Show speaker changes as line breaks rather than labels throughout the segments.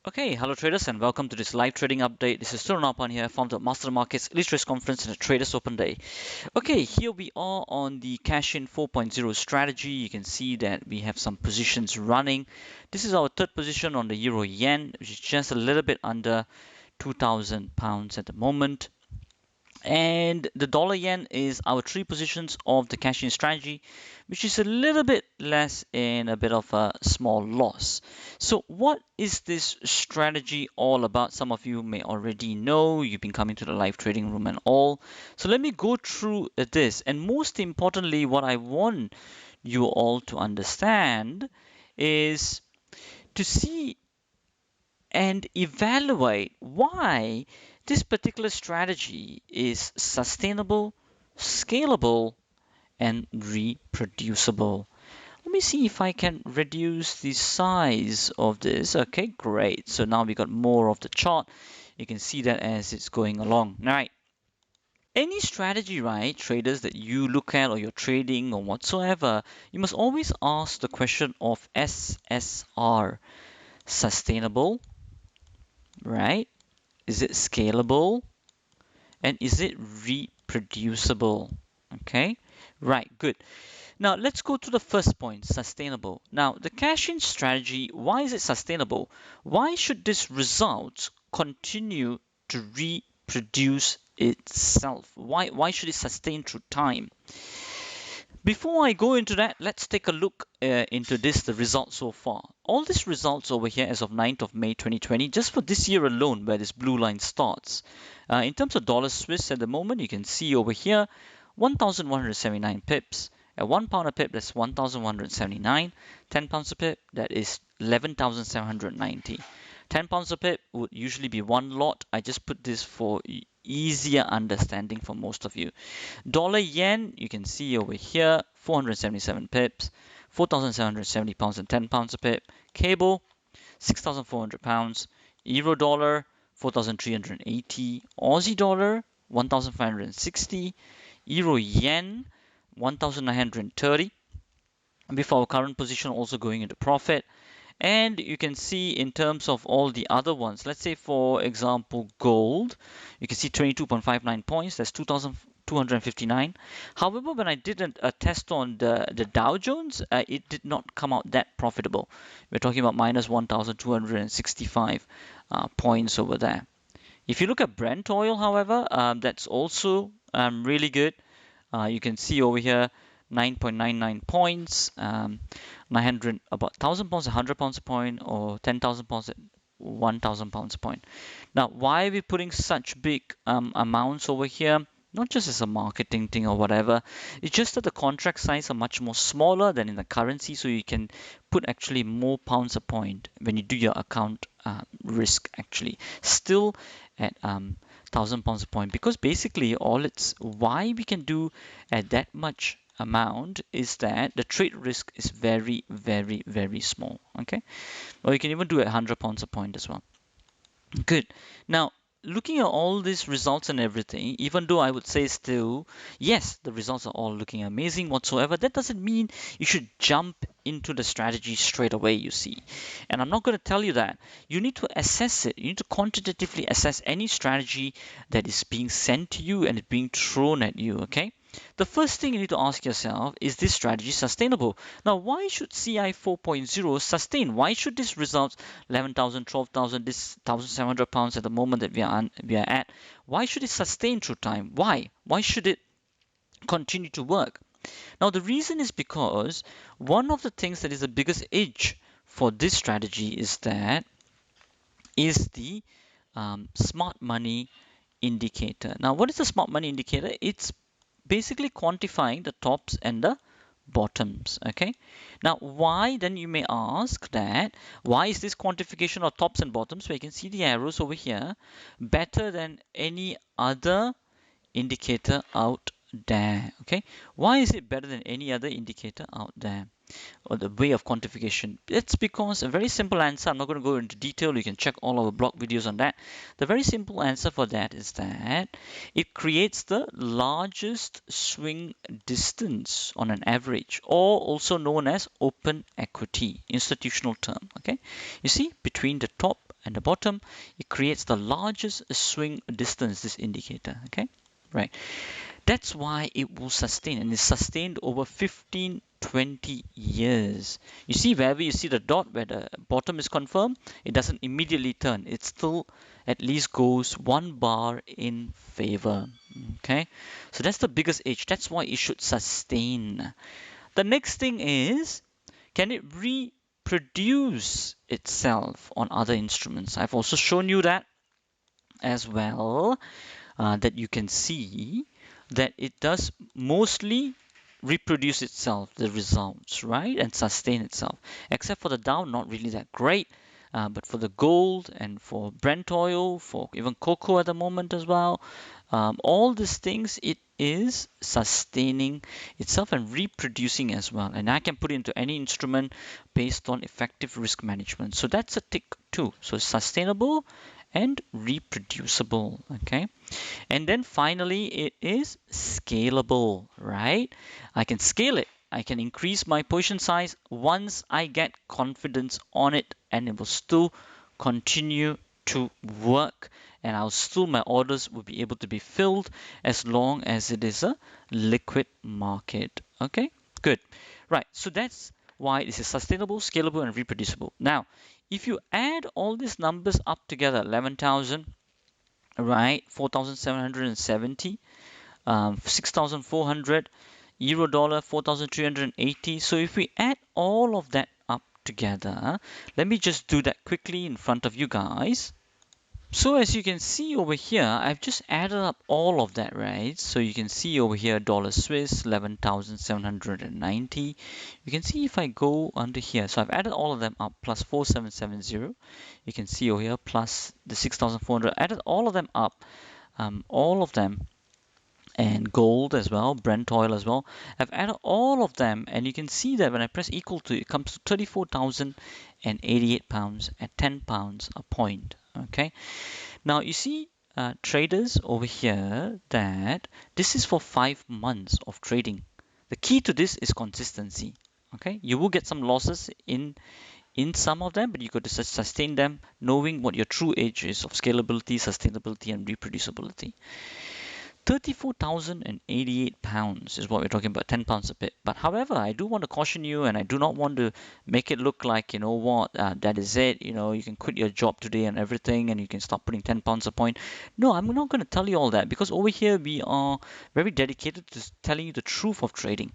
Okay, hello traders and welcome to this live trading update. This is Surunapan here, founder of Master Markets Elite Trades Conference and the Traders Open Day. Okay, here we are on the Cash In 4.0 strategy. You can see that we have some positions running. This is our third position on the Euro Yen, which is just a little bit under £2,000 at the moment. And the dollar yen is our three positions of the cash in strategy, which is a little bit less in a bit of a small loss. So, what is this strategy all about? Some of you may already know, you've been coming to the live trading room and all. So, let me go through this. And most importantly, what I want you all to understand is to see and evaluate why this particular strategy is sustainable, scalable, and reproducible. Let me see if I can reduce the size of this. Okay, great. So now we got more of the chart. You can see that as it's going along. All right. Any strategy, right, traders, that you look at or you're trading or whatsoever, you must always ask the question of SSR. Sustainable, right? Is it scalable? And is it reproducible? Okay, right, good. Now let's go to the first point, sustainable. Now, the cash in strategy, why is it sustainable? Why should this result continue to reproduce itself? Why should it sustain through time? Before I go into that, let's take a look into the results so far. All these results over here as of 9th of May 2020, just for this year alone, where this blue line starts. In terms of dollar Swiss at the moment, you can see over here 1,179 pips. At £1 a pip, that's 1,179. £10 a pip, that is 11,790. £10 a pip would usually be one lot. I just put this for easier understanding for most of you. Dollar yen, you can see over here, 477 pips, £4,770 and £10 a pip. Cable, £6,400. Euro dollar, 4,380. Aussie dollar, 1,560. Euro yen, 1,930. With our current position also going into profit. And you can see in terms of all the other ones, let's say for example gold, you can see 22.59 points, that's 2,259. However, when I did a test on the Dow Jones, it did not come out that profitable. We're talking about minus 1,265 points over there. If you look at Brent oil, however, that's also really good. You can see over here 9.99 points, 900, about 1,000 pounds, 100 pounds a point, or 10,000 pounds at 1,000 pounds a point. Now, why are we putting such big amounts over here? Not just as a marketing thing or whatever. It's just that the contract size are much more smaller than in the currency, so you can put actually more pounds a point when you do your account risk actually. Still at 1,000 pounds a point, because basically all it's why we can do at that much amount is that the trade risk is very, very, very small. Okay, or you can even do it at 100 pounds a point as well. Good. Now, looking at all these results and everything, even though I would say still, yes, the results are all looking amazing whatsoever, that doesn't mean you should jump into the strategy straight away, you see. And I'm not going to tell you that. You need to assess it. You need to quantitatively assess any strategy that is being sent to you and is being thrown at you, okay? The first thing you need to ask yourself is this strategy sustainable? Now, why should CI 4.0 sustain? Why should this result 11,000, 12,000, this 1,700 pounds at the moment that we are at? Why should it sustain through time? Why? Why should it continue to work? Now, the reason is because one of the things that is the biggest edge for this strategy is the smart money indicator. Now, what is the smart money indicator? It's basically quantifying the tops and the bottoms. Okay, now why, then you may ask, that why is this quantification of tops and bottoms, where you can see the arrows over here, better than any other indicator out there? Okay, why is it better than any other indicator out there, or the way of quantification? It's because a very simple answer. I'm not going to go into detail. You can check all our blog videos on that. The very simple answer for that is that it creates the largest swing distance on an average, or also known as open equity, institutional term. Okay, you see, between the top and the bottom, it creates the largest swing distance, this indicator. Okay, right. That's why it will sustain, and it's sustained over 15, 20 years. You see, wherever you see the dot where the bottom is confirmed, it doesn't immediately turn. It still at least goes one bar in favor. Okay, so that's the biggest edge. That's why it should sustain. The next thing is, can it reproduce itself on other instruments? I've also shown you that as well, that you can see that it does mostly reproduce itself, the results, right, and sustain itself. Except for the Dow, not really that great. But for the gold and for Brent oil, for even cocoa at the moment as well, all these things, it is sustaining itself and reproducing as well. And I can put it into any instrument based on effective risk management. So that's a tick too. So sustainable and reproducible. Okay. And then finally, it is scalable, right? I can scale it. I can increase my position size once I get confidence on it, and it will still continue to work, and my orders will be able to be filled as long as it is a liquid market. Okay, good. Right, so that's why this is sustainable, scalable, and reproducible. Now, if you add all these numbers up together, 11,000, right, 4,770, 6,400, euro dollar 4,380. So if we add all of that up together, let me just do that quickly in front of you guys. So as you can see over here, I've just added up all of that, right? So you can see over here, dollar Swiss, 11,790. You can see if I go under here, so I've added all of them up, plus 4,770. You can see over here, plus the 6,400. Added all of them up, all of them, and gold as well, Brent oil as well. I've added all of them, and you can see that when I press equal to, it comes to 34,088 pounds at 10 pounds a point. Okay, now you see, traders over here, that this is for 5 months of trading. The key to this is consistency. Okay, you will get some losses in some of them, but you got to sustain them, knowing what your true edge is of scalability, sustainability, and reproducibility. 34,088 pounds is what we're talking about, 10 pounds a bit. But however, I do want to caution you, and I do not want to make it look like, you know what, that is it, you can quit your job today and everything, and you can start putting 10 pounds a point. No, I'm not going to tell you all that, because over here we are very dedicated to telling you the truth of trading.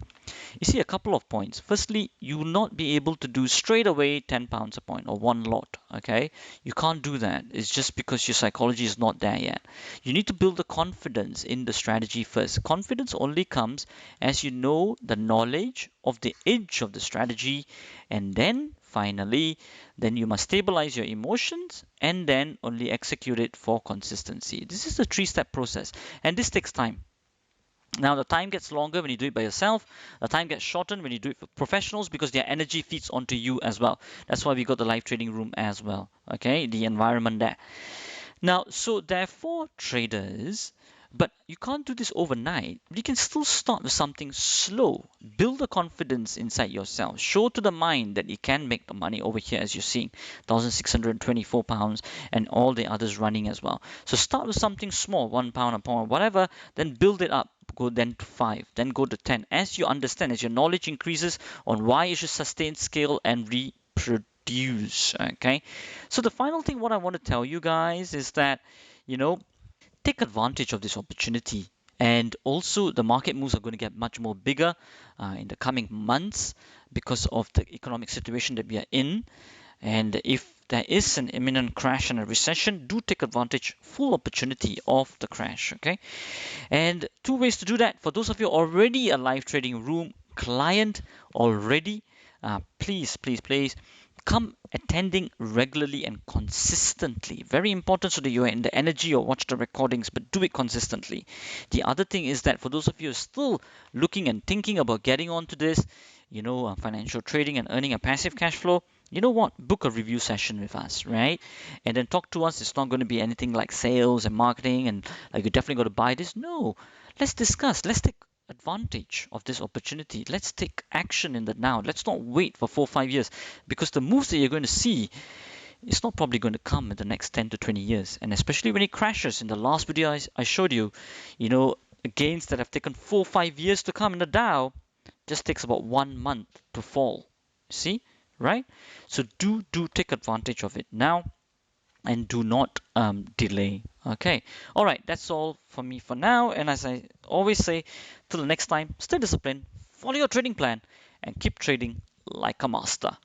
You see, a couple of points. Firstly, you will not be able to do straight away 10 pounds a point or one lot. Okay, you can't do that. It's just because your psychology is not there yet. You need to build the confidence in the strategy first. Confidence only comes as you know the knowledge of the edge of the strategy, and then finally, then you must stabilize your emotions and then only execute it for consistency. This is a 3-step process, and this takes time. Now, the time gets longer when you do it by yourself. The time gets shortened when you do it for professionals, because their energy feeds onto you as well. That's why we got the live trading room as well. Okay, the environment there. Now, so therefore, traders, but you can't do this overnight. You can still start with something slow. Build the confidence inside yourself. Show to the mind that you can make the money over here, as you're seeing, 1,624 pounds, and all the others running as well. So start with something small, 1 pound, a pound, whatever, then build it up. Go then to 5, then go to 10. As you understand, as your knowledge increases on why you should sustain, scale, and reproduce. Okay. So the final thing, what I want to tell you guys is that, take advantage of this opportunity. And also, the market moves are going to get much more bigger in the coming months because of the economic situation that we are in. And if there is an imminent crash and a recession, do take advantage, full opportunity of the crash. Okay. And 2 ways to do that. For those of you already a live trading room client already, please come attending regularly and consistently. Very important, so that you are in the energy or watch the recordings, but do it consistently. The other thing is that for those of you who are still looking and thinking about getting onto this, financial trading and earning a passive cash flow, you know what? Book a review session with us, right? And then talk to us. It's not going to be anything like sales and marketing and like you're definitely going to buy this. No, let's discuss. Let's take advantage of this opportunity. Let's take action in the now. Let's not wait for 4 or 5 years, because the moves that you're going to see, it's not probably going to come in the next 10 to 20 years. And especially when it crashes. In the last video I showed you, gains that have taken 4 or 5 years to come in the Dow just takes about 1 month to fall. See, right? So do take advantage of it now, and do not delay. Okay, all right, that's all for me for now. And as I always say, till the next time, stay disciplined, follow your trading plan, and keep trading like a master.